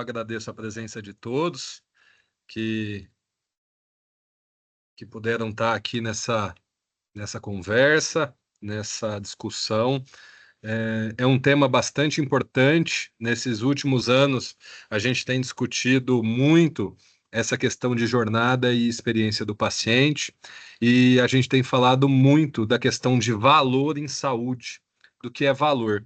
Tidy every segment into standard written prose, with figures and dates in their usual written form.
agradeço a presença de todos que, que puderam estar aqui nessa conversa, nessa discussão. É um tema bastante importante. Nesses últimos anos, a gente tem discutido muito essa questão de jornada e experiência do paciente, e a gente tem falado muito da questão de valor em saúde, do que é valor.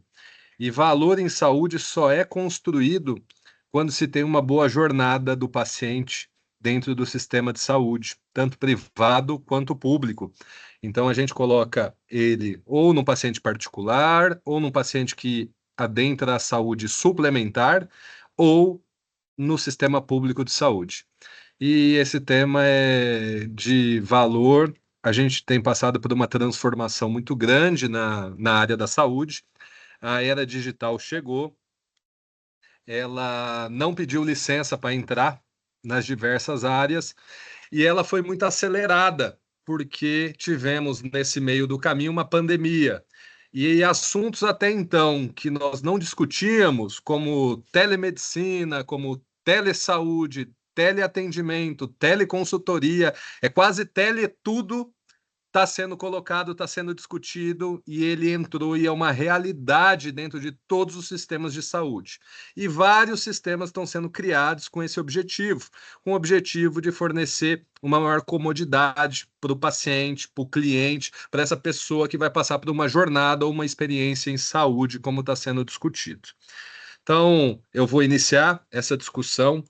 E valor em saúde só é construído quando se tem uma boa jornada do paciente dentro do sistema de saúde, tanto privado quanto público. Então, a gente coloca ele ou num paciente particular, ou num paciente que adentra a saúde suplementar, ou no sistema público de saúde. E esse tema é de valor. A gente tem passado por uma transformação muito grande na área da saúde. A era digital chegou, ela não pediu licença para entrar nas diversas áreas e ela foi muito acelerada, porque tivemos nesse meio do caminho uma pandemia. E assuntos até então que nós não discutíamos, como telemedicina, como telesaúde, teleatendimento, teleconsultoria, é quase tele tudo, está sendo colocado, está sendo discutido e ele entrou e é uma realidade dentro de todos os sistemas de saúde. E vários sistemas estão sendo criados com esse objetivo, com o objetivo de fornecer uma maior comodidade para o paciente, para o cliente, para essa pessoa que vai passar por uma jornada ou uma experiência em saúde, como está sendo discutido. Então, eu vou iniciar essa discussão,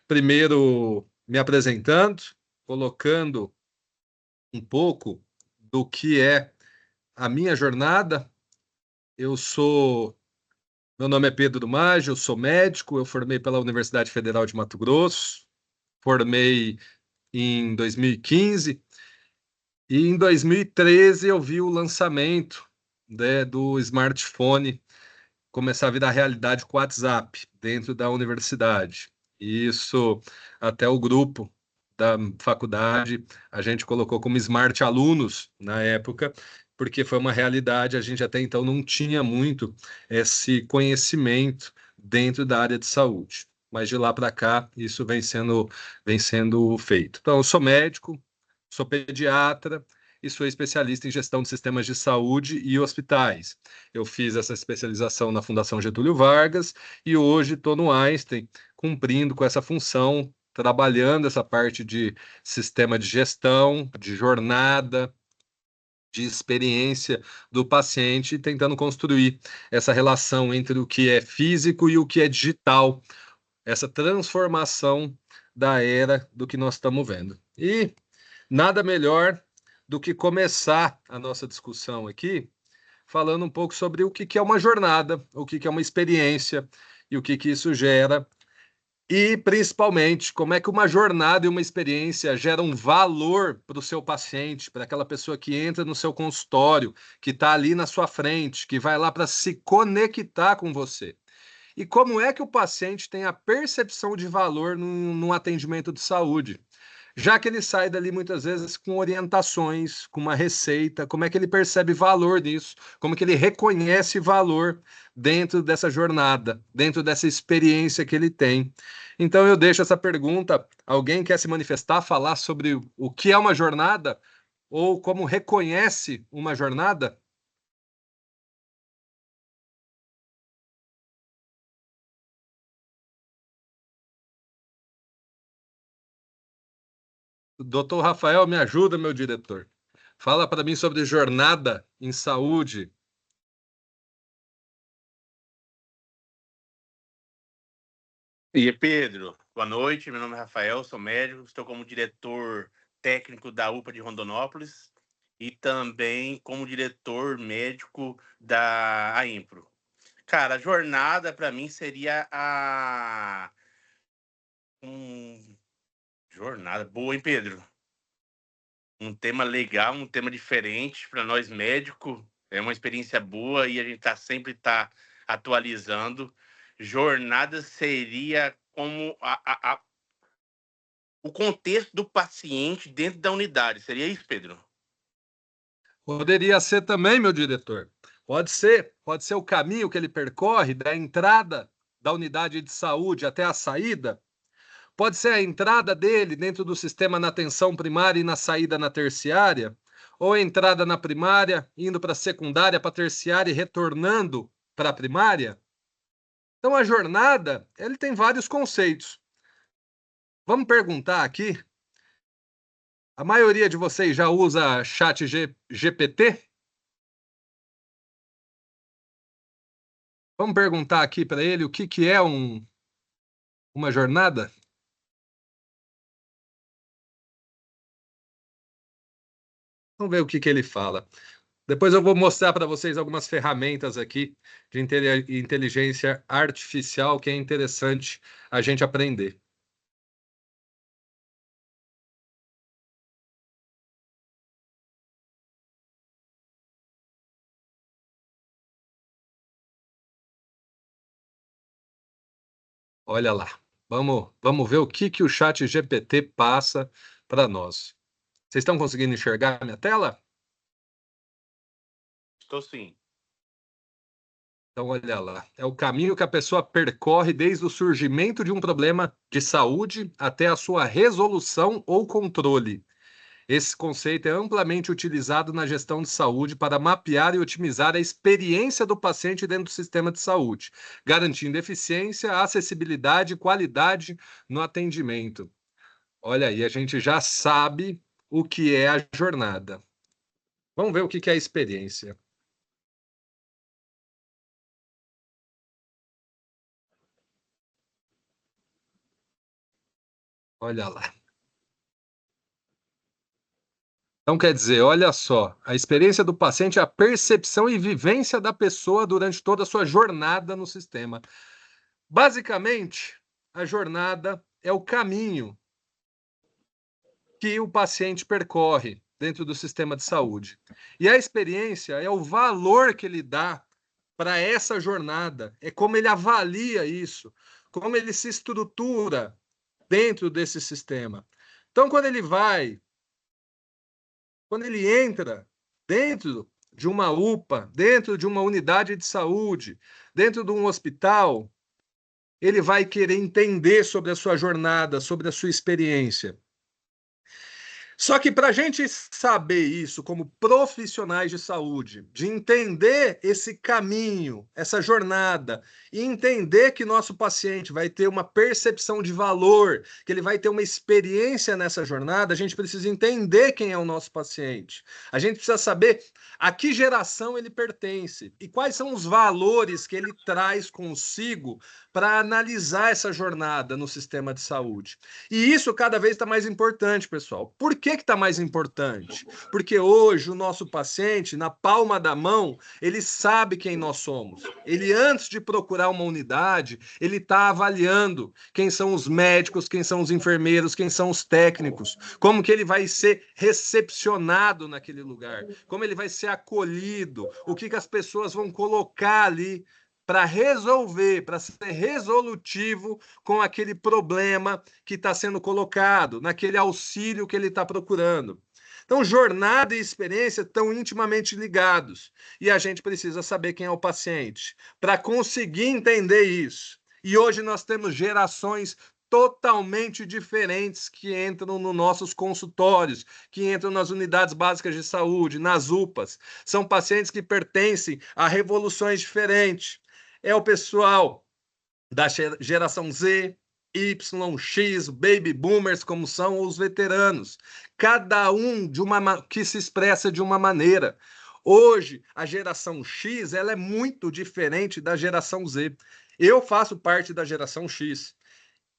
primeiro me apresentando, colocando um pouco do que é a minha jornada. Eu sou, meu nome é Pedro Maggi, eu sou médico, eu formei pela Universidade Federal de Mato Grosso, formei em 2015 e em 2013 eu vi o lançamento, né, do smartphone começar a virar realidade com o WhatsApp dentro da universidade. E isso até o grupo da faculdade, a gente colocou como Smart Alunos na época, porque foi uma realidade, a gente até então não tinha muito esse conhecimento dentro da área de saúde. Mas de lá para cá, isso vem sendo feito. Então, eu sou médico, sou pediatra e sou especialista em gestão de sistemas de saúde e hospitais. Eu fiz essa especialização na Fundação Getúlio Vargas e hoje estou no Einstein, cumprindo com essa função, trabalhando essa parte de sistema de gestão, de jornada, de experiência do paciente, tentando construir essa relação entre o que é físico e o que é digital, essa transformação da era do que nós estamos vendo. E nada melhor do que começar a nossa discussão aqui falando um pouco sobre o que é uma jornada, o que é uma experiência e o que isso gera. E, principalmente, como é que uma jornada e uma experiência geram valor para o seu paciente, para aquela pessoa que entra no seu consultório, que está ali na sua frente, que vai lá para se conectar com você. E como é que o paciente tem a percepção de valor num atendimento de saúde? Já que ele sai dali muitas vezes com orientações, com uma receita, como é que ele percebe valor nisso? Como é que ele reconhece valor dentro dessa jornada, dentro dessa experiência que ele tem? Então eu deixo essa pergunta, alguém quer se manifestar, falar sobre o que é uma jornada ou como reconhece uma jornada? Doutor Rafael, me ajuda, meu diretor. Fala para mim sobre jornada em saúde. E Pedro, boa noite. Meu nome é Rafael, sou médico, estou como diretor técnico da UPA de Rondonópolis e também como diretor médico da AIMPRO. Cara, a jornada para mim seria jornada boa, hein, Pedro? Um tema legal, um tema diferente para nós médicos. É uma experiência boa e a gente sempre tá atualizando. Jornada seria como o contexto do paciente dentro da unidade. Seria isso, Pedro? Poderia ser também, meu diretor. Pode ser o caminho que ele percorre da entrada da unidade de saúde até a saída? Pode ser a entrada dele dentro do sistema na atenção primária e na saída na terciária? Ou a entrada na primária, indo para a secundária, para a terciária e retornando para a primária? Então, a jornada, ele tem vários conceitos. Vamos perguntar aqui. A maioria de vocês já usa chat GPT? Vamos perguntar aqui para ele o que é uma jornada? Vamos ver o que ele fala. Depois eu vou mostrar para vocês algumas ferramentas aqui de inteligência artificial que é interessante a gente aprender. Olha lá. Vamos ver o que o chat GPT passa para nós. Vocês estão conseguindo enxergar a minha tela? Estou sim. Então, olha lá. É o caminho que a pessoa percorre desde o surgimento de um problema de saúde até a sua resolução ou controle. Esse conceito é amplamente utilizado na gestão de saúde para mapear e otimizar a experiência do paciente dentro do sistema de saúde, garantindo eficiência, acessibilidade e qualidade no atendimento. Olha aí, a gente já sabe o que é a jornada. Vamos ver o que é a experiência. Olha lá. Então, quer dizer, olha só, a experiência do paciente é a percepção e vivência da pessoa durante toda a sua jornada no sistema. Basicamente, a jornada é o caminho que o paciente percorre dentro do sistema de saúde. E a experiência é o valor que ele dá para essa jornada, é como ele avalia isso, como ele se estrutura dentro desse sistema. Então, quando ele entra dentro de uma UPA, dentro de uma unidade de saúde, dentro de um hospital, ele vai querer entender sobre a sua jornada, sobre a sua experiência. Só que para a gente saber isso como profissionais de saúde, de entender esse caminho, essa jornada, e entender que nosso paciente vai ter uma percepção de valor, que ele vai ter uma experiência nessa jornada, a gente precisa entender quem é o nosso paciente. A gente precisa saber a que geração ele pertence e quais são os valores que ele traz consigo para analisar essa jornada no sistema de saúde. E isso cada vez está mais importante, pessoal. Por que está mais importante? Porque hoje o nosso paciente, na palma da mão, ele sabe quem nós somos. Ele, antes de procurar uma unidade, ele está avaliando quem são os médicos, quem são os enfermeiros, quem são os técnicos, como que ele vai ser recepcionado naquele lugar, como ele vai ser acolhido, o que as pessoas vão colocar ali para resolver, para ser resolutivo com aquele problema que está sendo colocado, naquele auxílio que ele está procurando. Então, jornada e experiência estão intimamente ligados e a gente precisa saber quem é o paciente para conseguir entender isso. E hoje nós temos gerações totalmente diferentes que entram nos nossos consultórios, que entram nas unidades básicas de saúde, nas UPAs. São pacientes que pertencem a revoluções diferentes. É o pessoal da geração Z, Y, X, Baby Boomers, como são os veteranos. Cada um que se expressa de uma maneira. Hoje, a geração X ela é muito diferente da geração Z. Eu faço parte da geração X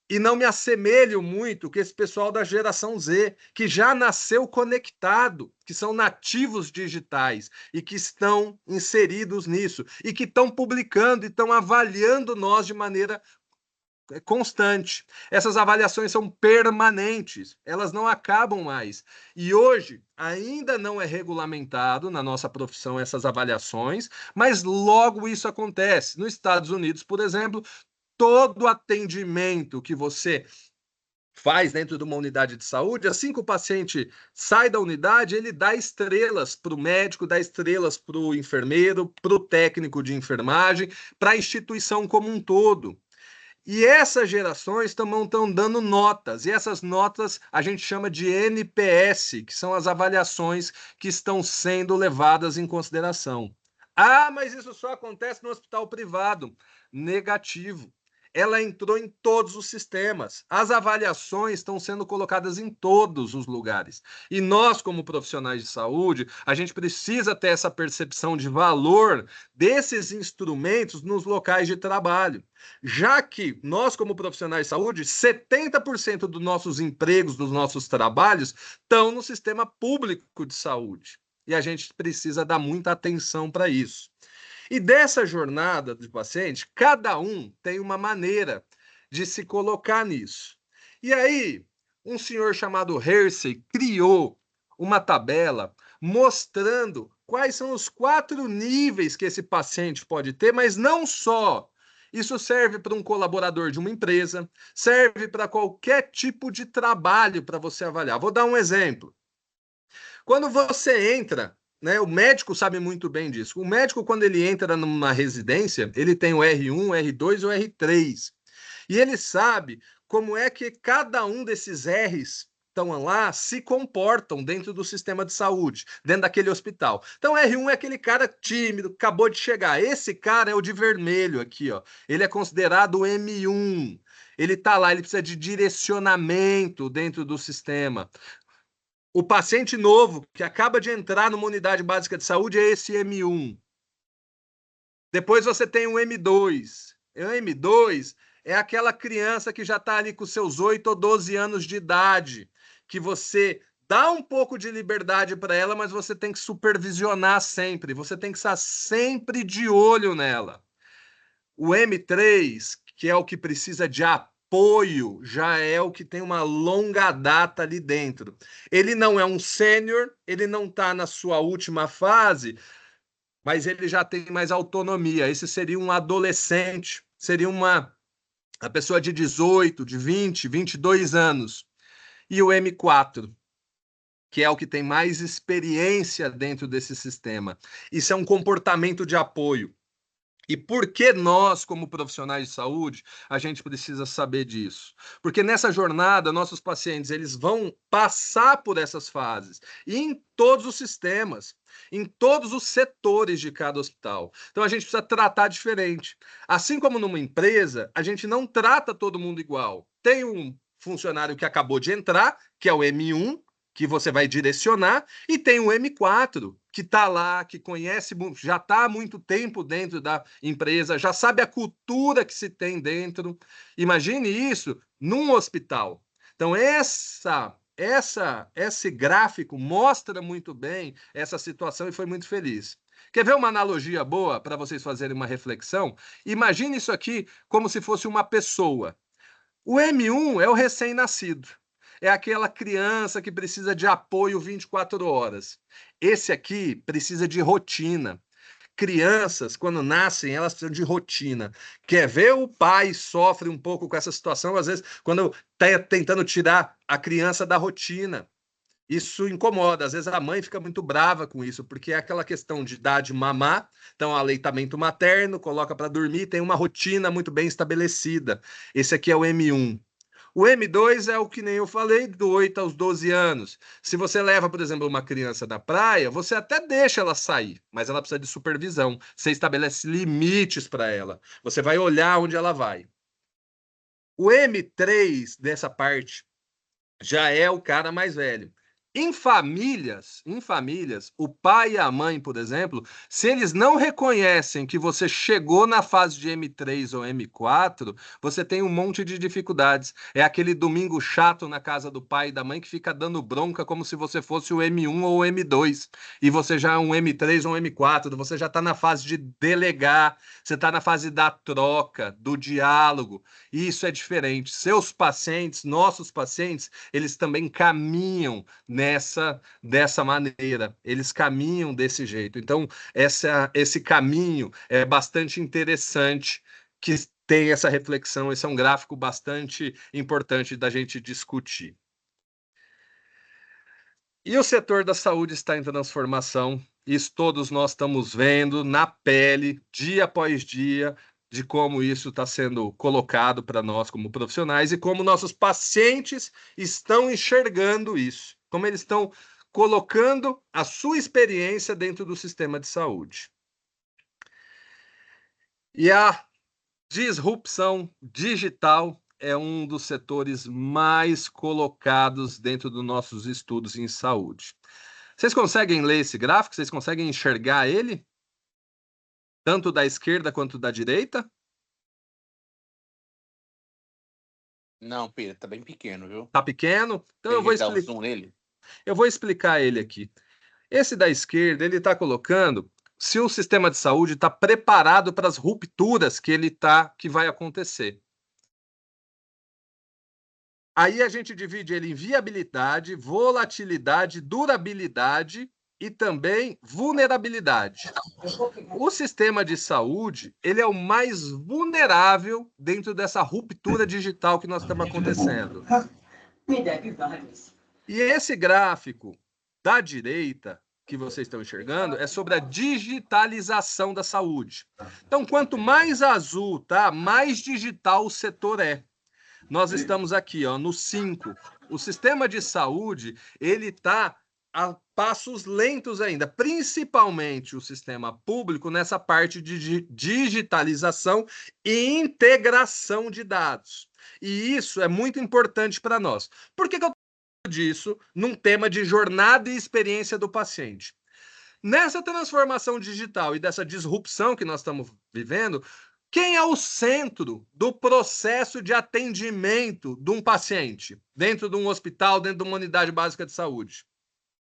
e não me assemelho muito com esse pessoal da geração Z, que já nasceu conectado, que são nativos digitais e que estão inseridos nisso e que estão publicando e estão avaliando nós de maneira constante. Essas avaliações são permanentes, elas não acabam mais. E hoje ainda não é regulamentado na nossa profissão essas avaliações, mas logo isso acontece. Nos Estados Unidos, por exemplo, todo atendimento que você faz dentro de uma unidade de saúde, assim que o paciente sai da unidade, ele dá estrelas para o médico, dá estrelas para o enfermeiro, para o técnico de enfermagem, para a instituição como um todo. E essas gerações estão dando notas, e essas notas a gente chama de NPS, que são as avaliações que estão sendo levadas em consideração. Ah, mas isso só acontece no hospital privado. Negativo. Ela entrou em todos os sistemas. As avaliações estão sendo colocadas em todos os lugares. E nós, como profissionais de saúde, a gente precisa ter essa percepção de valor desses instrumentos nos locais de trabalho. Já que nós, como profissionais de saúde, 70% dos nossos empregos, dos nossos trabalhos, estão no sistema público de saúde. E a gente precisa dar muita atenção para isso. E dessa jornada do paciente, cada um tem uma maneira de se colocar nisso. E aí, um senhor chamado Hersey criou uma tabela mostrando quais são os 4 níveis que esse paciente pode ter, mas não só. Isso serve para um colaborador de uma empresa, serve para qualquer tipo de trabalho para você avaliar. Vou dar um exemplo. Quando você entra, né, o médico sabe muito bem disso. O médico, quando ele entra numa residência, ele tem o R1, o R2 e o R3. E ele sabe como é que cada um desses R's estão lá se comportam dentro do sistema de saúde, dentro daquele hospital. Então, R1 é aquele cara tímido, acabou de chegar. Esse cara é o de vermelho aqui, ó. Ele é considerado o M1. Ele está lá, ele precisa de direcionamento dentro do sistema. O paciente novo que acaba de entrar numa unidade básica de saúde é esse M1. Depois você tem o M2. O M2 é aquela criança que já está ali com seus 8 ou 12 anos de idade, que você dá um pouco de liberdade para ela, mas você tem que supervisionar sempre, você tem que estar sempre de olho nela. O M3, que é o que precisa de apoio, já é o que tem uma longa data ali dentro. Ele não é um sênior, ele não está na sua última fase, mas ele já tem mais autonomia. Esse seria um adolescente, seria a pessoa de 18, de 20, 22 anos. E o M4, que é o que tem mais experiência dentro desse sistema. Isso é um comportamento de apoio. E por que nós, como profissionais de saúde, a gente precisa saber disso? Porque nessa jornada, nossos pacientes eles vão passar por essas fases, e em todos os sistemas, em todos os setores de cada hospital. Então a gente precisa tratar diferente. Assim como numa empresa, a gente não trata todo mundo igual. Tem um funcionário que acabou de entrar, que é o M1, que você vai direcionar, e tem o M4, que está lá, que conhece, já está há muito tempo dentro da empresa, já sabe a cultura que se tem dentro. Imagine isso num hospital. Então, esse gráfico mostra muito bem essa situação e foi muito feliz. Quer ver uma analogia boa para vocês fazerem uma reflexão? Imagine isso aqui como se fosse uma pessoa. O M1 é o recém-nascido. É aquela criança que precisa de apoio 24 horas. Esse aqui precisa de rotina. Crianças, quando nascem, elas precisam de rotina. Quer ver o pai sofre um pouco com essa situação, às vezes, quando está tentando tirar a criança da rotina. Isso incomoda. Às vezes a mãe fica muito brava com isso, porque é aquela questão de dar de mamar, então aleitamento materno, coloca para dormir, tem uma rotina muito bem estabelecida. Esse aqui é o M1. O M2 é o que nem eu falei, do 8 aos 12 anos. Se você leva, por exemplo, uma criança da praia, você até deixa ela sair, mas ela precisa de supervisão. Você estabelece limites para ela. Você vai olhar onde ela vai. O M3 dessa parte já é o cara mais velho. Em famílias, o pai e a mãe, por exemplo, se eles não reconhecem que você chegou na fase de M3 ou M4, você tem um monte de dificuldades. É aquele domingo chato na casa do pai e da mãe que fica dando bronca como se você fosse o M1 ou o M2, e você já é um M3 ou um M4, você já está na fase de delegar, você está na fase da troca, do diálogo, e isso é diferente. Seus pacientes, nossos pacientes, eles também caminham dessa maneira, eles caminham desse jeito. Então, esse caminho é bastante interessante que tem essa reflexão, esse é um gráfico bastante importante da gente discutir. E o setor da saúde está em transformação, isso todos nós estamos vendo na pele, dia após dia, de como isso está sendo colocado para nós como profissionais e como nossos pacientes estão enxergando isso, como eles estão colocando a sua experiência dentro do sistema de saúde. E a disrupção digital é um dos setores mais colocados dentro dos nossos estudos em saúde. Vocês conseguem ler esse gráfico? Vocês conseguem enxergar ele? Tanto da esquerda quanto da direita? Não, Pedro, tá bem pequeno, viu? Tá pequeno? Então Tem que dar um zoom nele. Eu vou explicar ele aqui. Esse da esquerda, ele está colocando se o sistema de saúde está preparado para as rupturas que vai acontecer. Aí a gente divide ele em viabilidade, volatilidade, durabilidade e também vulnerabilidade. O sistema de saúde, ele é o mais vulnerável dentro dessa ruptura digital que nós estamos acontecendo. E esse gráfico da direita que vocês estão enxergando é sobre a digitalização da saúde. Então, quanto mais azul, tá, mais digital o setor é. Nós estamos aqui, ó, no 5. O sistema de saúde, ele está a passos lentos ainda, principalmente o sistema público nessa parte de digitalização e integração de dados. E isso é muito importante para nós. Por que eu disso num tema de jornada e experiência do paciente? Nessa transformação digital e dessa disrupção que nós estamos vivendo, quem é o centro do processo de atendimento de um paciente dentro de um hospital, dentro de uma unidade básica de saúde?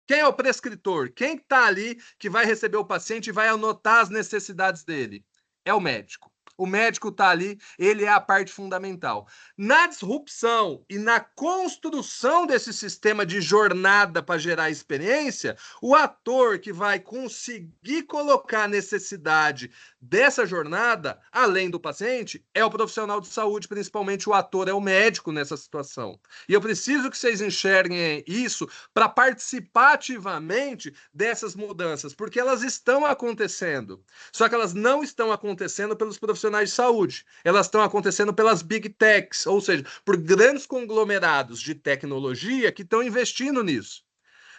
Quem é o prescritor? Quem está ali que vai receber o paciente e vai anotar as necessidades dele? É o médico. O médico está ali, ele é a parte fundamental. Na disrupção e na construção desse sistema de jornada para gerar experiência, o ator que vai conseguir colocar a necessidade dessa jornada, além do paciente, é o profissional de saúde, principalmente o ator, é o médico nessa situação. E eu preciso que vocês enxerguem isso para participar ativamente dessas mudanças, porque elas estão acontecendo. Só que elas não estão acontecendo pelos profissionais de saúde, elas estão acontecendo pelas big techs, ou seja, por grandes conglomerados de tecnologia que estão investindo nisso.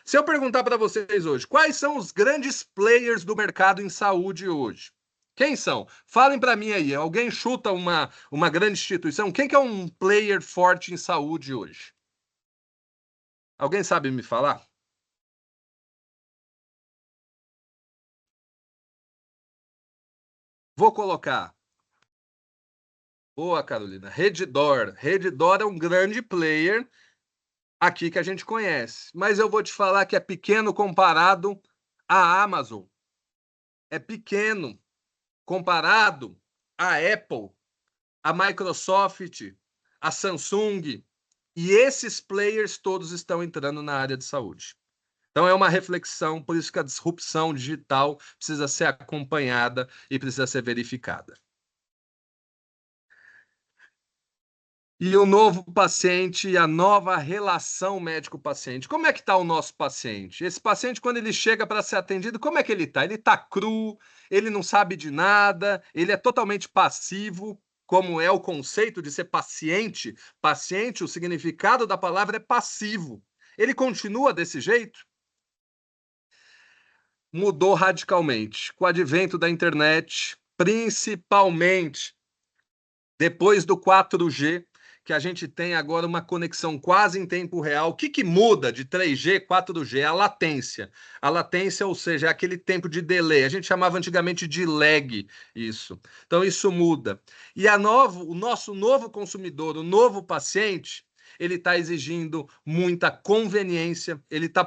Se eu perguntar para vocês hoje, quais são os grandes players do mercado em saúde hoje? Quem são? Falem para mim aí. Alguém chuta uma grande instituição? Quem que é um player forte em saúde hoje? Alguém sabe me falar? Vou colocar. Boa, Carolina. Redditor. Redditor é um grande player aqui que a gente conhece. Mas eu vou te falar que é pequeno comparado à Amazon. É pequeno comparado à Apple, à Microsoft, à Samsung. E esses players todos estão entrando na área de saúde. Então é uma reflexão, por isso que a disrupção digital precisa ser acompanhada e precisa ser verificada. E o novo paciente e a nova relação médico-paciente. Como é que está o nosso paciente? Esse paciente, quando ele chega para ser atendido, como é que ele está? Ele está cru, ele não sabe de nada, ele é totalmente passivo, como é o conceito de ser paciente. Paciente, o significado da palavra é passivo. Ele continua desse jeito? Mudou radicalmente com o advento da internet, principalmente depois do 4G, que a gente tem agora uma conexão quase em tempo real. O que muda de 3G, 4G? A latência. A latência, ou seja, é aquele tempo de delay. A gente chamava antigamente de lag isso. Então, isso muda. E o nosso novo consumidor, o novo paciente, ele está exigindo muita conveniência, ele está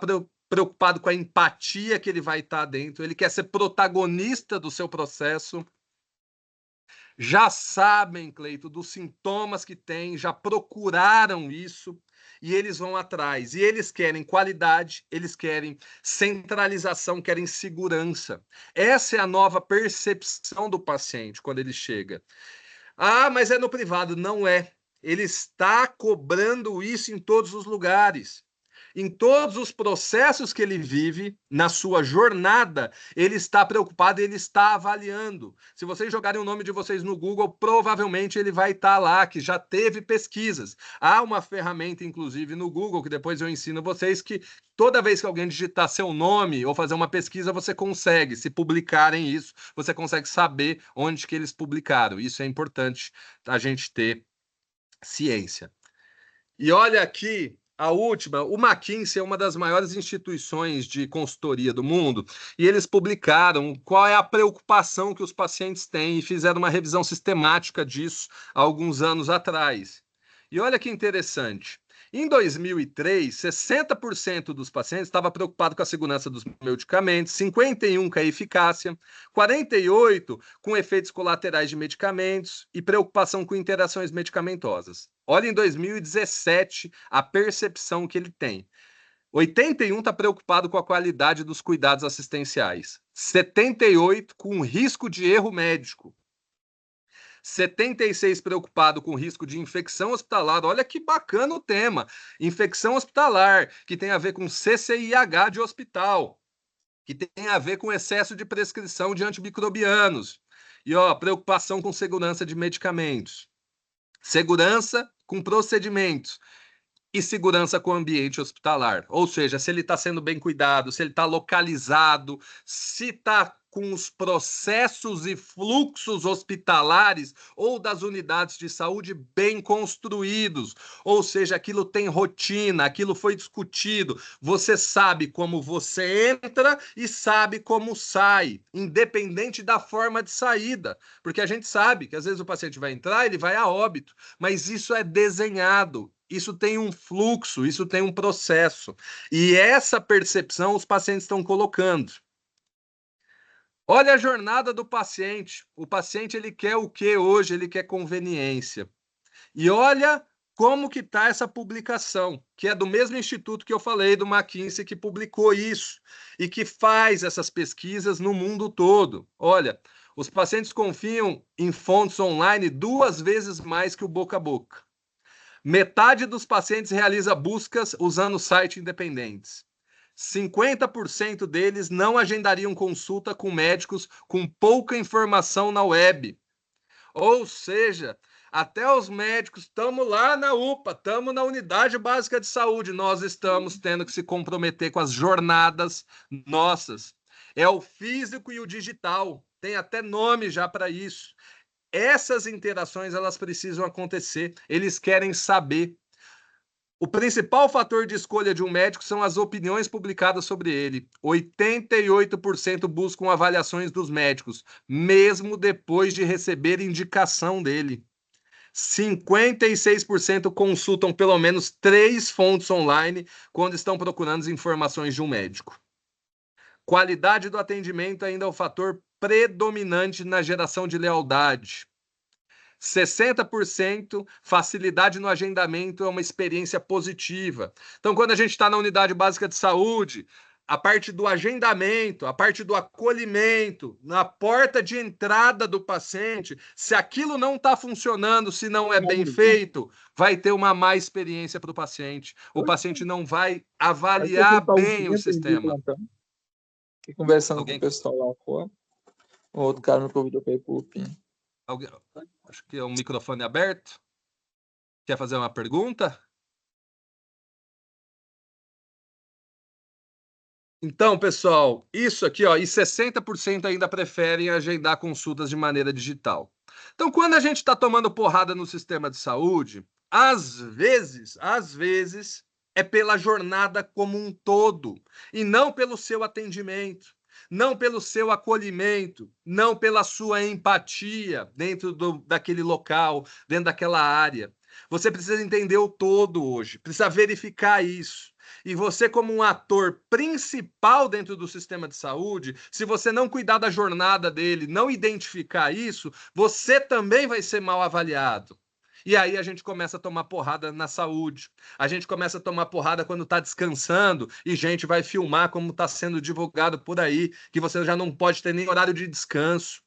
preocupado com a empatia que ele vai estar dentro, ele quer ser protagonista do seu processo. Já sabem, Cleito, dos sintomas que tem, já procuraram isso e eles vão atrás. E eles querem qualidade, eles querem centralização, querem segurança. Essa é a nova percepção do paciente quando ele chega. Ah, mas é no privado. Não é. Ele está cobrando isso em todos os lugares. em todos os processos que ele vive, na sua jornada, ele está preocupado, ele está avaliando. Se vocês jogarem o nome de vocês no Google, provavelmente ele vai estar lá, que já teve pesquisas. Há uma ferramenta, inclusive, no Google, que depois eu ensino vocês, que toda vez que alguém digitar seu nome ou fazer uma pesquisa, você consegue, se publicarem isso, você consegue saber onde que eles publicaram. Isso é importante a gente ter ciência. E olha aqui a última, o McKinsey é uma das maiores instituições de consultoria do mundo, e eles publicaram qual é a preocupação que os pacientes têm e fizeram uma revisão sistemática disso há alguns anos atrás. E olha que interessante. Em 2003, 60% dos pacientes estava preocupado com a segurança dos medicamentos, 51% com a eficácia, 48% com efeitos colaterais de medicamentos e preocupação com interações medicamentosas. Olha em 2017 a percepção que ele tem. 81% está preocupado com a qualidade dos cuidados assistenciais, 78% com o risco de erro médico, 76 preocupado com o risco de infecção hospitalar. Olha que bacana o tema. Infecção hospitalar, que tem a ver com CCIH de hospital, que tem a ver com excesso de prescrição de antimicrobianos. E preocupação com segurança de medicamentos. Segurança com procedimentos. E segurança com o ambiente hospitalar. Ou seja, se ele está sendo bem cuidado, se ele está localizado, se está com os processos e fluxos hospitalares ou das unidades de saúde bem construídos. Ou seja, aquilo tem rotina, aquilo foi discutido. Você sabe como você entra e sabe como sai, independente da forma de saída. Porque a gente sabe que às vezes o paciente vai entrar, ele vai a óbito, mas isso é desenhado. Isso tem um fluxo, isso tem um processo. E essa percepção os pacientes estão colocando. Olha a jornada do paciente. O paciente ele quer o que hoje? Ele quer conveniência. E olha como que está essa publicação, que é do mesmo instituto que eu falei, do McKinsey, que publicou isso e que faz essas pesquisas no mundo todo. Olha, os pacientes confiam em fontes online 2 vezes mais que o boca a boca. Metade dos pacientes realiza buscas usando sites independentes. 50% deles não agendariam consulta com médicos com pouca informação na web. Ou seja, até os médicos, estamos lá na UPA, estamos na unidade básica de saúde, nós estamos tendo que se comprometer com as jornadas nossas. É o físico e o digital, tem até nome já para isso. Essas interações, elas precisam acontecer, eles querem saber. O principal fator de escolha de um médico são as opiniões publicadas sobre ele. 88% buscam avaliações dos médicos, mesmo depois de receber indicação dele. 56% consultam pelo menos 3 fontes online quando estão procurando as informações de um médico. Qualidade do atendimento ainda é o fator predominante na geração de lealdade. 60% facilidade no agendamento é uma experiência positiva. Então, quando a gente está na unidade básica de saúde, a parte do agendamento, a parte do acolhimento, na porta de entrada do paciente, se aquilo não está funcionando, se não é bem feito, vai ter uma má experiência para o paciente. O paciente não vai avaliar bem o sistema. Fiquei conversando com o pessoal lá fora. O outro cara me convidou para ir para o PIN. Alguém... Acho que é um microfone aberto. Quer fazer uma pergunta? Então, pessoal, isso aqui, e 60% ainda preferem agendar consultas de maneira digital. Então, quando a gente está tomando porrada no sistema de saúde, às vezes, é pela jornada como um todo, e não pelo seu atendimento, não pelo seu acolhimento, não pela sua empatia dentro daquele local, dentro daquela área. Você precisa entender o todo hoje, precisa verificar isso. E você, como um ator principal dentro do sistema de saúde, se você não cuidar da jornada dele, não identificar isso, você também vai ser mal avaliado. E aí a gente começa a tomar porrada na saúde. A gente começa a tomar porrada quando está descansando e gente vai filmar como está sendo divulgado por aí, que você já não pode ter nem horário de descanso.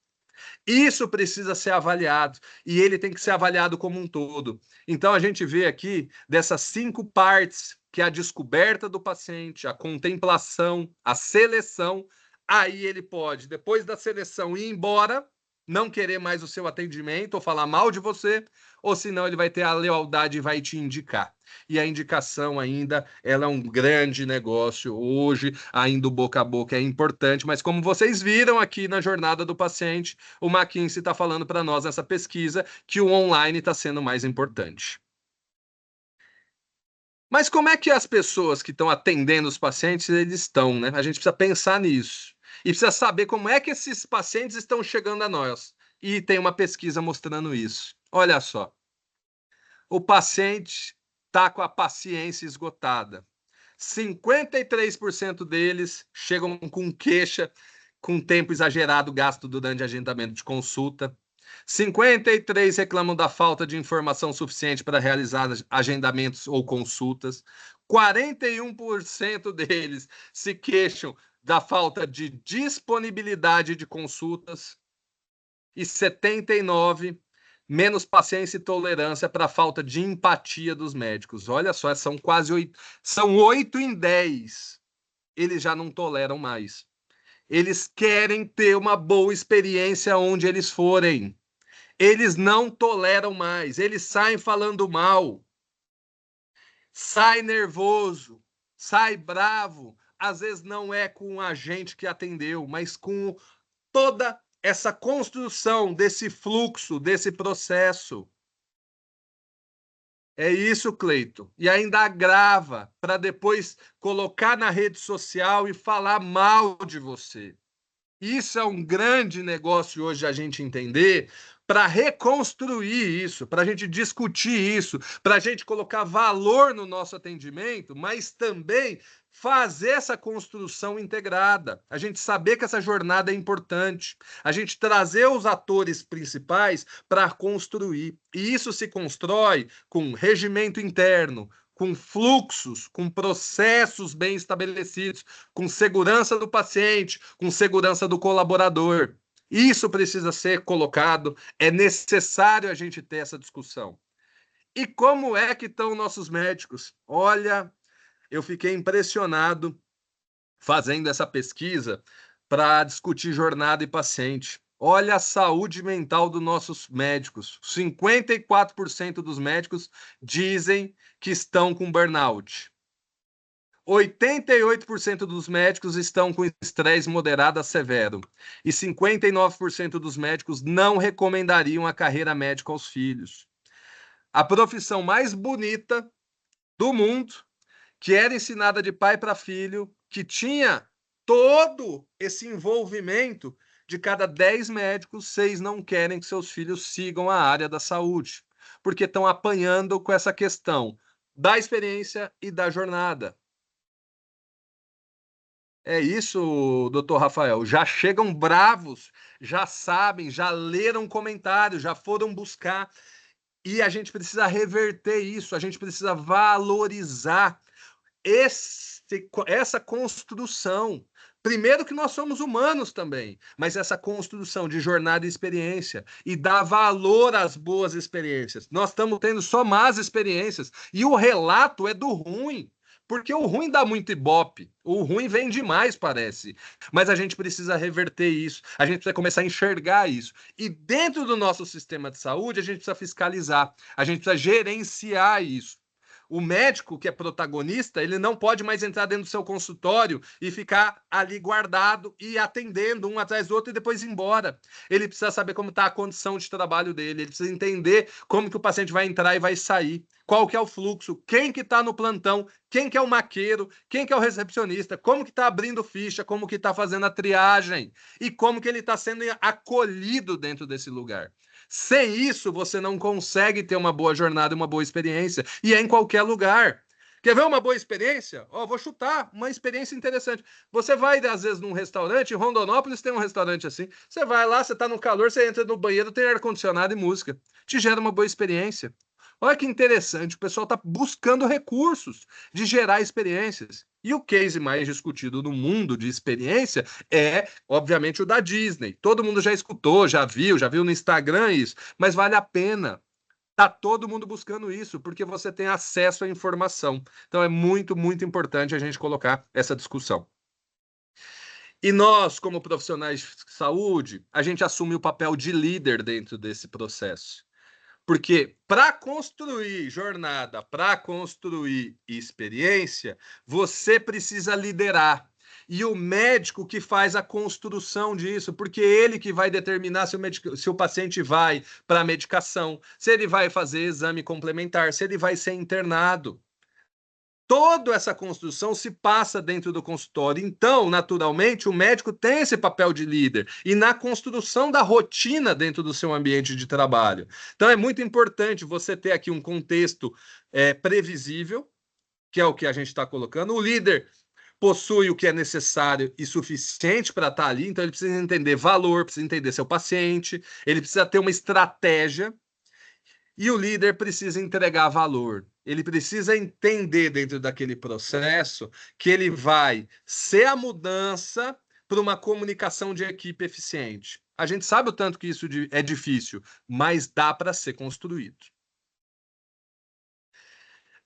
Isso precisa ser avaliado, e ele tem que ser avaliado como um todo. Então, a gente vê aqui dessas 5 partes, que é a descoberta do paciente, a contemplação, a seleção. Aí ele pode, depois da seleção, ir embora, não querer mais o seu atendimento ou falar mal de você, ou senão ele vai ter a lealdade e vai te indicar. E a indicação ainda, ela é um grande negócio. Hoje, ainda o boca a boca é importante, mas como vocês viram aqui na jornada do paciente, o McKinsey está falando para nós nessa pesquisa que o online está sendo mais importante. Mas como é que as pessoas que estão atendendo os pacientes, eles estão, né? A gente precisa pensar nisso. E precisa saber como é que esses pacientes estão chegando a nós. E tem uma pesquisa mostrando isso. Olha só. O paciente está com a paciência esgotada. 53% deles chegam com queixa, com tempo exagerado gasto durante agendamento de consulta. 53% reclamam da falta de informação suficiente para realizar agendamentos ou consultas. 41% deles se queixam da falta de disponibilidade de consultas. E 79% menos paciência e tolerância para a falta de empatia dos médicos. Olha só, são quase 8, são 8 em 10. Eles já não toleram mais. Eles querem ter uma boa experiência onde eles forem. Eles não toleram mais. Eles saem falando mal. Sai nervoso. Sai bravo. Às vezes não é com o agente que atendeu, mas com toda essa construção desse fluxo, desse processo. É isso, Cleito. E ainda agrava para depois colocar na rede social e falar mal de você. Isso é um grande negócio hoje a gente entender, para reconstruir isso, para a gente discutir isso, para a gente colocar valor no nosso atendimento, mas também fazer essa construção integrada, a gente saber que essa jornada é importante, a gente trazer os atores principais para construir. E isso se constrói com regimento interno, com fluxos, com processos bem estabelecidos, com segurança do paciente, com segurança do colaborador. Isso precisa ser colocado, é necessário a gente ter essa discussão. E como é que estão nossos médicos? Olha, eu fiquei impressionado fazendo essa pesquisa para discutir jornada e paciente. Olha a saúde mental dos nossos médicos. 54% dos médicos dizem que estão com burnout. 88% dos médicos estão com estresse moderado a severo. E 59% dos médicos não recomendariam a carreira médica aos filhos. A profissão mais bonita do mundo, que era ensinada de pai para filho, que tinha todo esse envolvimento, de cada 10 médicos, 6 não querem que seus filhos sigam a área da saúde, porque estão apanhando com essa questão da experiência e da jornada. É isso, doutor Rafael. Já chegam bravos, já sabem, já leram comentários, já foram buscar. E a gente precisa reverter isso, a gente precisa valorizar essa construção. Primeiro que nós somos humanos também, mas essa construção de jornada e experiência e dar valor às boas experiências. Nós estamos tendo só más experiências e o relato é do ruim, porque o ruim dá muito ibope, o ruim vem demais, parece. Mas a gente precisa reverter isso, a gente precisa começar a enxergar isso. E dentro do nosso sistema de saúde, a gente precisa fiscalizar, a gente precisa gerenciar isso. O médico que é protagonista, ele não pode mais entrar dentro do seu consultório e ficar ali guardado e atendendo um atrás do outro e depois ir embora. Ele precisa saber como está a condição de trabalho dele, ele precisa entender como que o paciente vai entrar e vai sair, qual que é o fluxo, quem que está no plantão, quem que é o maqueiro, quem que é o recepcionista, como que está abrindo ficha, como que está fazendo a triagem e como que ele está sendo acolhido dentro desse lugar. Sem isso, você não consegue ter uma boa jornada e uma boa experiência. E é em qualquer lugar. Quer ver uma boa experiência? Vou chutar uma experiência interessante. Você vai, às vezes, num restaurante, em Rondonópolis tem um restaurante assim. Você vai lá, você está no calor, você entra no banheiro, tem ar-condicionado e música. Te gera uma boa experiência. Olha que interessante, o pessoal está buscando recursos de gerar experiências. E o case mais discutido no mundo de experiência é, obviamente, o da Disney. Todo mundo já escutou, já viu no Instagram isso, mas vale a pena. Tá todo mundo buscando isso, porque você tem acesso à informação. Então é muito, muito importante a gente colocar essa discussão. E nós, como profissionais de saúde, a gente assume o papel de líder dentro desse processo. Porque para construir jornada, para construir experiência, você precisa liderar. E o médico que faz a construção disso, porque ele que vai determinar se o paciente vai para a medicação, se ele vai fazer exame complementar, se ele vai ser internado. Toda essa construção se passa dentro do consultório. Então, naturalmente, o médico tem esse papel de líder e na construção da rotina dentro do seu ambiente de trabalho. Então, é muito importante você ter aqui um contexto previsível, que é o que a gente está colocando. O líder possui o que é necessário e suficiente para estar ali, então ele precisa entender valor, precisa entender seu paciente, ele precisa ter uma estratégia. E o líder precisa entregar valor. Ele precisa entender dentro daquele processo que ele vai ser a mudança para uma comunicação de equipe eficiente. A gente sabe o tanto que isso é difícil, mas dá para ser construído.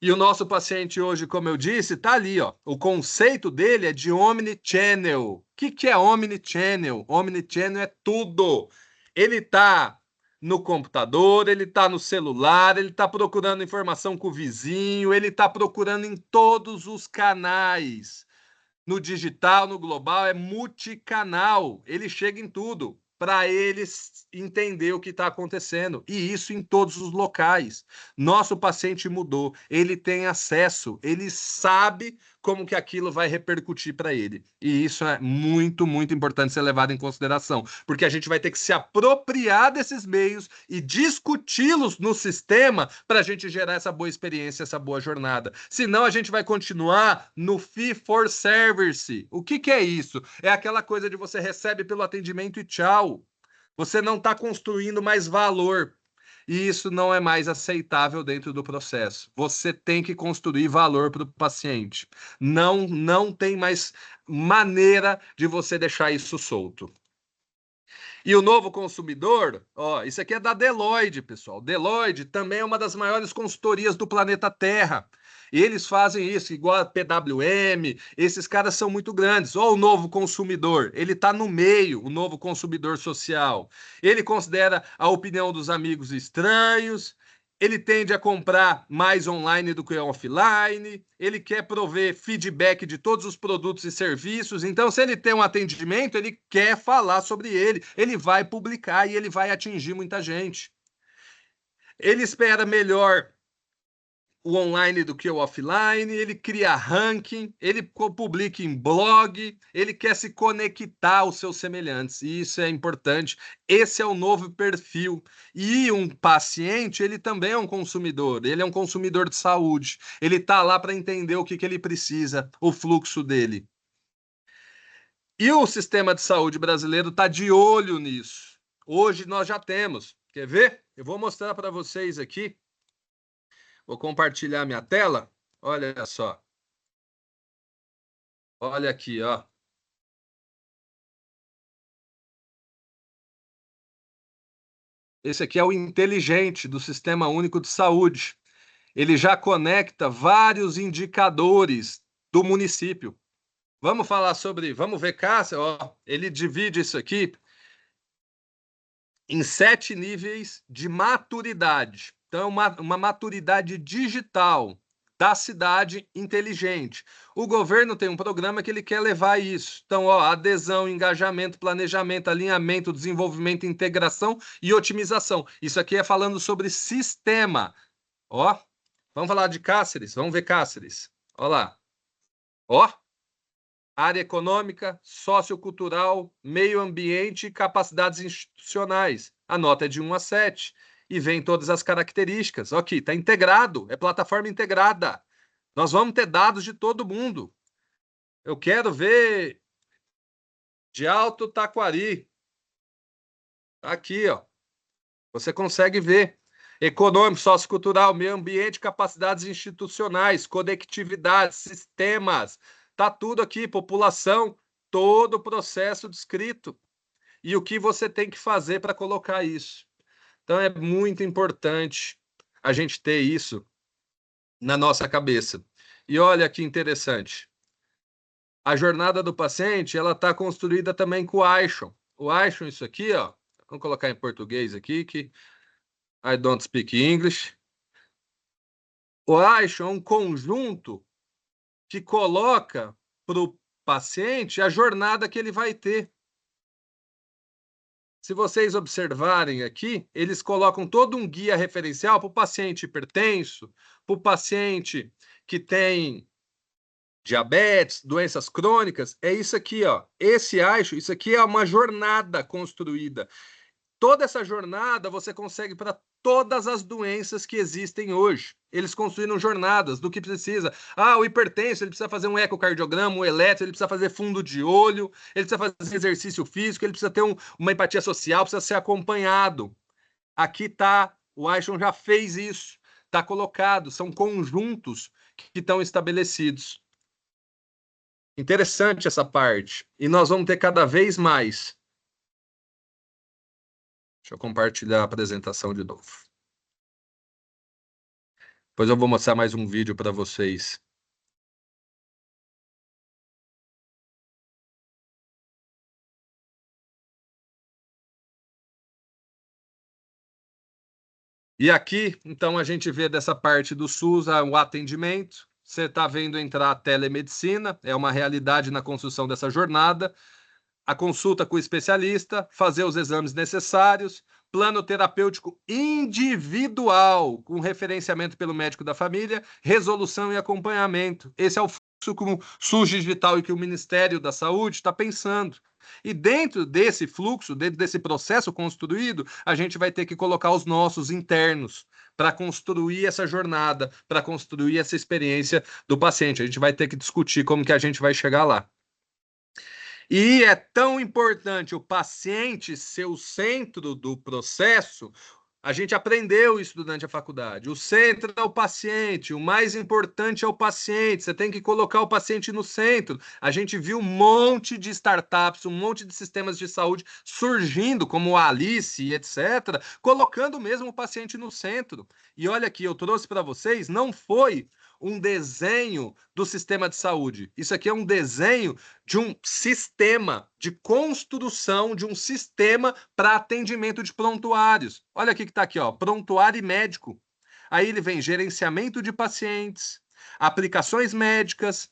E o nosso paciente hoje, como eu disse, está ali, ó. O conceito dele é de omnichannel. O que é omnichannel? Omnichannel é tudo. Ele está no computador, ele está no celular, ele está procurando informação com o vizinho, ele está procurando em todos os canais. No digital, no global, é multicanal. Ele chega em tudo para eles entender o que está acontecendo. E isso em todos os locais. Nosso paciente mudou. Ele tem acesso. Ele sabe como que aquilo vai repercutir para ele. E isso é muito, muito importante ser levado em consideração. Porque a gente vai ter que se apropriar desses meios e discuti-los no sistema para a gente gerar essa boa experiência, essa boa jornada. Senão a gente vai continuar no fee for service. O que é isso? É aquela coisa de você recebe pelo atendimento e tchau. Você não está construindo mais valor. E isso não é mais aceitável dentro do processo. Você tem que construir valor para o paciente. Não tem mais maneira de você deixar isso solto. E o novo consumidor, ó, isso aqui é da Deloitte, pessoal. Deloitte também é uma das maiores consultorias do planeta Terra. E eles fazem isso, igual a PWM, esses caras são muito grandes. Ó, o novo consumidor, ele está no meio, o novo consumidor social. Ele considera a opinião dos amigos estranhos, ele tende a comprar mais online do que offline, ele quer prover feedback de todos os produtos e serviços. Então, se ele tem um atendimento, ele quer falar sobre ele vai publicar e ele vai atingir muita gente. Ele espera melhor o online do que o offline, ele cria ranking, ele publica em blog, ele quer se conectar aos seus semelhantes, e isso é importante. Esse é o novo perfil. E um paciente, ele também é um consumidor, ele é um consumidor de saúde, ele está lá para entender o que ele precisa, o fluxo dele. E o sistema de saúde brasileiro está de olho nisso. Hoje nós já temos. Quer ver? Eu vou mostrar para vocês aqui. Vou compartilhar minha tela. Olha só. Olha aqui, ó. Esse aqui é o inteligente do Sistema Único de Saúde. Ele já conecta vários indicadores do município. Vamos falar sobre... Vamos ver, Cássia, ó. Ele divide isso aqui em 7 níveis de maturidade. Então, uma maturidade digital da cidade inteligente. O governo tem um programa que ele quer levar isso. Então, ó, adesão, engajamento, planejamento, alinhamento, desenvolvimento, integração e otimização. Isso aqui é falando sobre sistema. Ó, vamos falar de Cáceres? Vamos ver Cáceres. Ó lá. Ó, área econômica, sociocultural, meio ambiente e capacidades institucionais. A nota é de 1 a 7. E vem todas as características. Aqui, está integrado, é plataforma integrada. Nós vamos ter dados de todo mundo. Eu quero ver de Alto Taquari. Aqui, ó. Você consegue ver. Econômico, sociocultural, meio ambiente, capacidades institucionais, conectividade, sistemas. Tá tudo aqui, população, todo o processo descrito. E o que você tem que fazer para colocar isso. Então, é muito importante a gente ter isso na nossa cabeça. E olha que interessante. A jornada do paciente, ela está construída também com o Aisson. O Aisson, isso aqui, ó, vamos colocar em português aqui, que I don't speak English. O Aisson é um conjunto que coloca para o paciente a jornada que ele vai ter. Se vocês observarem aqui, eles colocam todo um guia referencial para o paciente hipertenso, para o paciente que tem diabetes, doenças crônicas. É isso aqui, ó. Isso aqui é uma jornada construída. Toda essa jornada você consegue para todas as doenças que existem hoje. Eles construíram jornadas do que precisa. Ah, o hipertenso, ele precisa fazer um ecocardiograma, um eletro, ele precisa fazer fundo de olho, ele precisa fazer exercício físico, ele precisa ter uma empatia social, precisa ser acompanhado. Aqui está, o Aisson já fez isso, está colocado, são conjuntos que estão estabelecidos. Interessante essa parte. E nós vamos ter cada vez mais. Deixa eu compartilhar a apresentação de novo. Depois eu vou mostrar mais um vídeo para vocês. E aqui, então, a gente vê dessa parte do SUS o atendimento. Você está vendo entrar a telemedicina, é uma realidade na construção dessa jornada. A consulta com o especialista, fazer os exames necessários, plano terapêutico individual, com referenciamento pelo médico da família, resolução e acompanhamento. Esse é o fluxo que o SUS Digital e que o Ministério da Saúde está pensando. E dentro desse fluxo, dentro desse processo construído, a gente vai ter que colocar os nossos internos para construir essa jornada, para construir essa experiência do paciente. A gente vai ter que discutir como que a gente vai chegar lá. E é tão importante o paciente ser o centro do processo. A gente aprendeu isso durante a faculdade. O centro é o paciente, o mais importante é o paciente. Você tem que colocar o paciente no centro. A gente viu um monte de startups, um monte de sistemas de saúde surgindo, como a Alice e etc., colocando mesmo o paciente no centro. E olha aqui, eu trouxe para vocês, não foi um desenho do sistema de saúde. Isso aqui é um desenho de um sistema de construção de um sistema para atendimento de prontuários. Olha aqui que está aqui, ó, prontuário médico. Aí ele vem gerenciamento de pacientes, aplicações médicas,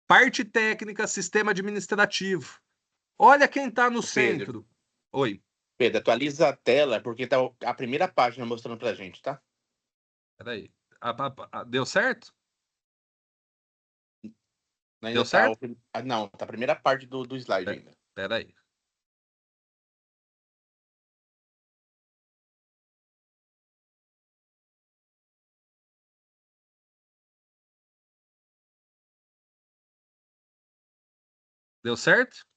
parte técnica, sistema administrativo. Olha quem está no centro. Oi. Pedro, atualiza a tela, porque tá a primeira página mostrando pra gente, tá? Peraí. Deu certo? Ainda Deu certo? Não, tá a primeira parte do slide ainda. Peraí. Deu certo?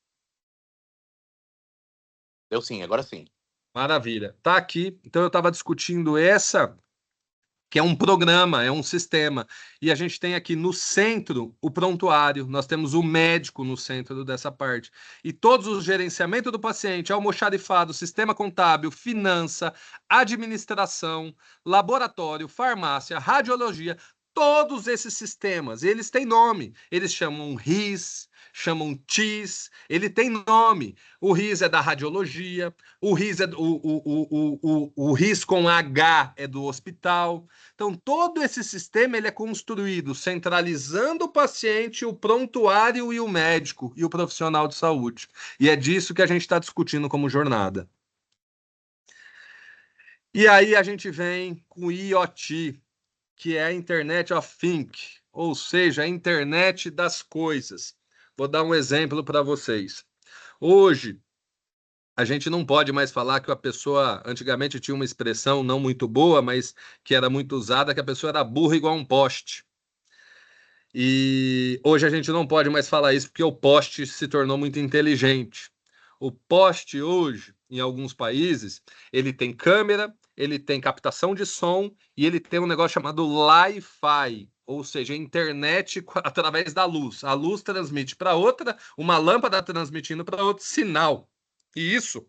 Deu sim, agora sim. Maravilha. Tá aqui. Então eu estava discutindo essa, que é um programa, é um sistema. E a gente tem aqui no centro o prontuário, nós temos o médico no centro dessa parte. E todos os gerenciamento do paciente, almoxarifado, sistema contábil, finança, administração, laboratório, farmácia, radiologia, todos esses sistemas, eles têm nome. Eles chamam RIS, chamam TIS, ele tem nome. O RIS é da radiologia, o RIS, o RIS com H é do hospital. Então, todo esse sistema ele é construído centralizando o paciente, o prontuário e o médico e o profissional de saúde. E é disso que a gente está discutindo como jornada. E aí a gente vem com o IoT, que é a Internet of Things, ou seja, a internet das coisas. Vou dar um exemplo para vocês. Hoje, a gente não pode mais falar que a pessoa, antigamente tinha uma expressão não muito boa, mas que era muito usada, que a pessoa era burra igual um poste. E hoje a gente não pode mais falar isso porque o poste se tornou muito inteligente. O poste hoje, em alguns países, ele tem câmera, ele tem captação de som e ele tem um negócio chamado Li-Fi, ou seja, a internet através da luz. A luz transmite para outra, uma lâmpada transmitindo para outro sinal. E isso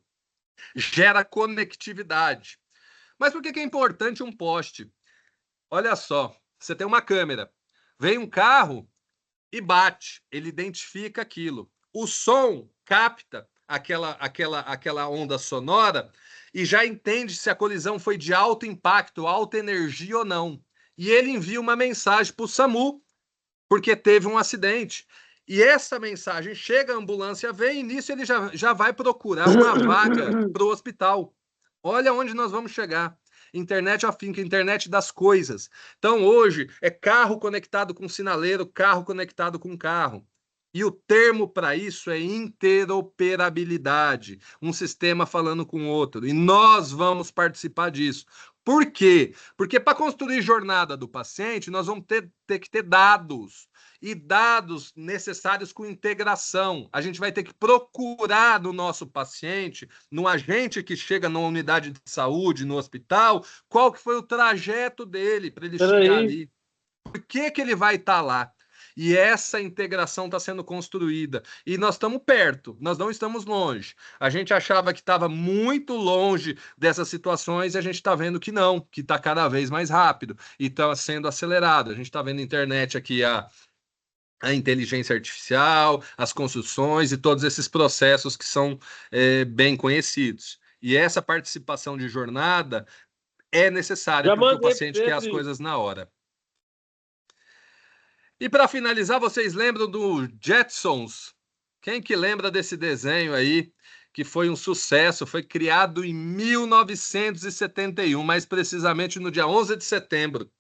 gera conectividade. Mas por que é importante um poste? Olha só, você tem uma câmera, vem um carro e bate, ele identifica aquilo. O som capta aquela onda sonora e já entende se a colisão foi de alto impacto, alta energia ou não. E ele envia uma mensagem para o SAMU, porque teve um acidente. E essa mensagem chega, a ambulância vem, e nisso ele já vai procurar uma vaga para o hospital. Olha onde nós vamos chegar. Internet afinca, internet das coisas. Então, hoje, é carro conectado com sinaleiro, carro conectado com carro. E o termo para isso é interoperabilidade. Um sistema falando com o outro. E nós vamos participar disso. Por quê? Porque para construir jornada do paciente, nós vamos ter que ter dados. E dados necessários com integração. A gente vai ter que procurar no nosso paciente, no agente que chega na unidade de saúde, no hospital, qual que foi o trajeto dele para ele chegar ali. Por que ele vai estar lá? E essa integração está sendo construída. E nós estamos perto, nós não estamos longe. A gente achava que estava muito longe dessas situações e a gente está vendo que não, que está cada vez mais rápido e está sendo acelerado. A gente está vendo a internet aqui, a inteligência artificial, as construções e todos esses processos que são bem conhecidos. E essa participação de jornada é necessária, porque o paciente quer as coisas na hora. E para finalizar, vocês lembram do Jetsons? Quem que lembra desse desenho aí, que foi um sucesso, foi criado em 1971, mais precisamente no dia 11 de setembro.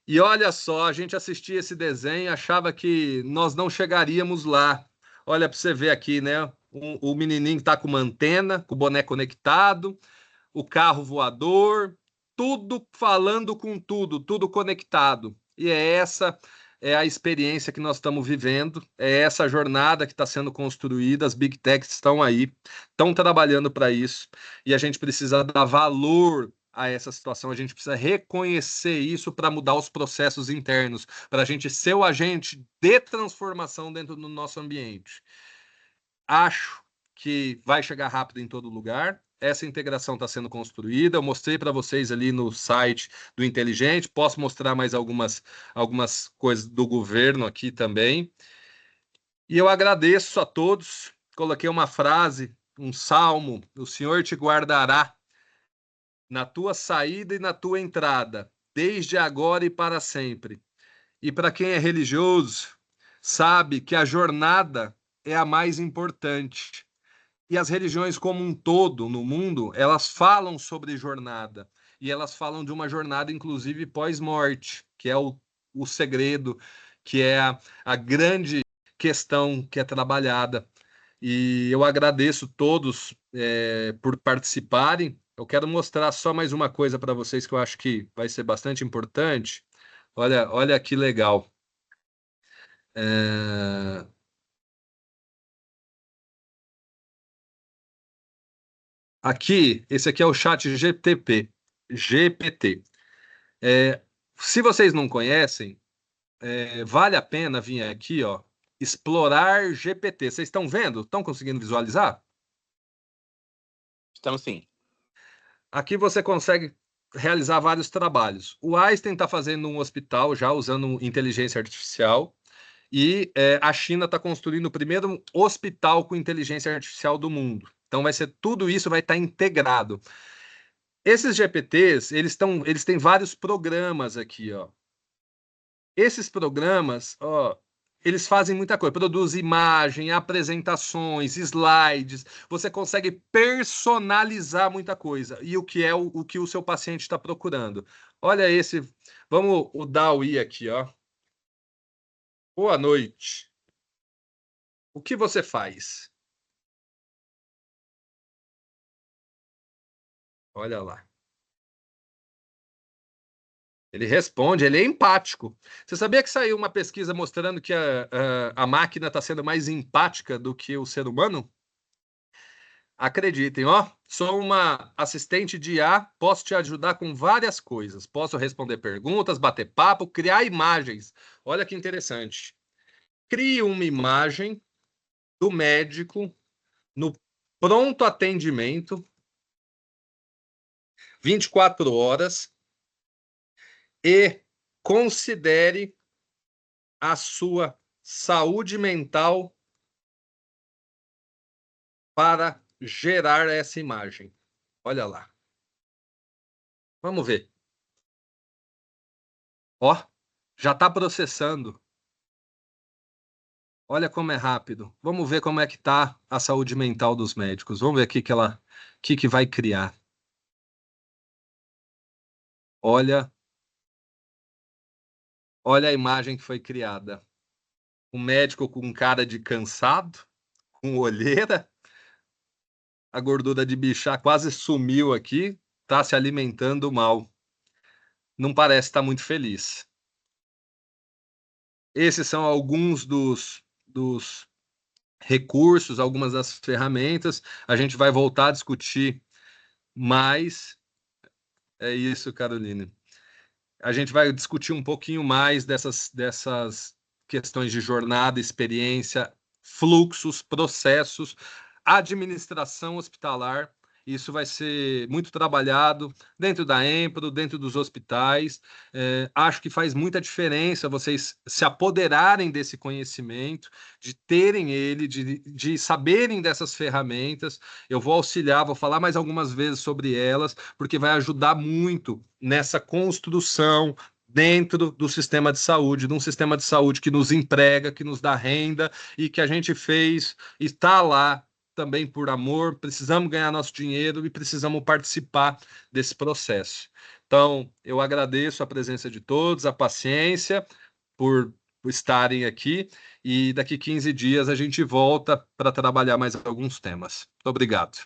E olha só, a gente assistia esse desenho e achava que nós não chegaríamos lá. Olha para você ver aqui, né? O menininho está com uma antena, com o boné conectado, o carro voador, tudo falando com tudo, tudo conectado. E essa é a experiência que nós estamos vivendo, é essa jornada que está sendo construída, as Big Techs estão aí, estão trabalhando para isso, e a gente precisa dar valor a essa situação, a gente precisa reconhecer isso para mudar os processos internos, para a gente ser o agente de transformação dentro do nosso ambiente. Acho que vai chegar rápido em todo lugar. Essa integração está sendo construída. Eu mostrei para vocês ali no site do Inteligente. Posso mostrar mais algumas coisas do governo aqui também. E eu agradeço a todos. Coloquei uma frase, um salmo: o Senhor te guardará na tua saída e na tua entrada, desde agora e para sempre. E para quem é religioso, sabe que a jornada é a mais importante. E as religiões como um todo no mundo, elas falam sobre jornada. E elas falam de uma jornada, inclusive, pós-morte, que é o segredo, que é a grande questão que é trabalhada. E eu agradeço todos por participarem. Eu quero mostrar só mais uma coisa para vocês que eu acho que vai ser bastante importante. Olha que legal. Aqui, esse aqui é o chat GPT. Se vocês não conhecem, vale a pena vir aqui, ó, explorar GPT. Vocês estão vendo? Estão conseguindo visualizar? Estamos sim. Aqui você consegue realizar vários trabalhos. O Einstein está fazendo um hospital já usando inteligência artificial e a China está construindo o primeiro hospital com inteligência artificial do mundo. Então tudo isso vai estar integrado. Esses GPTs, eles têm vários programas aqui, ó. Esses programas, ó, eles fazem muita coisa, produz imagem, apresentações, slides, você consegue personalizar muita coisa. E o que é o que o seu paciente está procurando. Olha esse, vamos o DALL-E aqui, ó. Boa noite. O que você faz? Olha lá. Ele responde, ele é empático. Você sabia que saiu uma pesquisa mostrando que a máquina está sendo mais empática do que o ser humano? Acreditem, ó, sou uma assistente de IA, posso te ajudar com várias coisas. Posso responder perguntas, bater papo, criar imagens. Olha que interessante. Crie uma imagem do médico no pronto atendimento, 24 horas, e considere a sua saúde mental para gerar essa imagem. Olha lá. Vamos ver. Ó, já está processando. Olha como é rápido. Vamos ver como é que está a saúde mental dos médicos. Vamos ver o que vai criar. Olha a imagem que foi criada. Um médico com cara de cansado, com olheira, a gordura de bichar quase sumiu aqui, está se alimentando mal. Não parece estar muito feliz. Esses são alguns dos recursos, algumas das ferramentas. A gente vai voltar a discutir mais. É isso, Caroline. A gente vai discutir um pouquinho mais dessas questões de jornada, experiência, fluxos, processos, administração hospitalar. Isso vai ser muito trabalhado dentro da Empro, dentro dos hospitais. Acho que faz muita diferença vocês se apoderarem desse conhecimento, de terem ele, de saberem dessas ferramentas. Eu vou auxiliar, vou falar mais algumas vezes sobre elas, porque vai ajudar muito nessa construção dentro do sistema de saúde, de um sistema de saúde que nos emprega, que nos dá renda e que a gente fez, está lá também por amor, precisamos ganhar nosso dinheiro e precisamos participar desse processo. Então, eu agradeço a presença de todos, a paciência por estarem aqui e daqui 15 dias a gente volta para trabalhar mais alguns temas. Muito obrigado.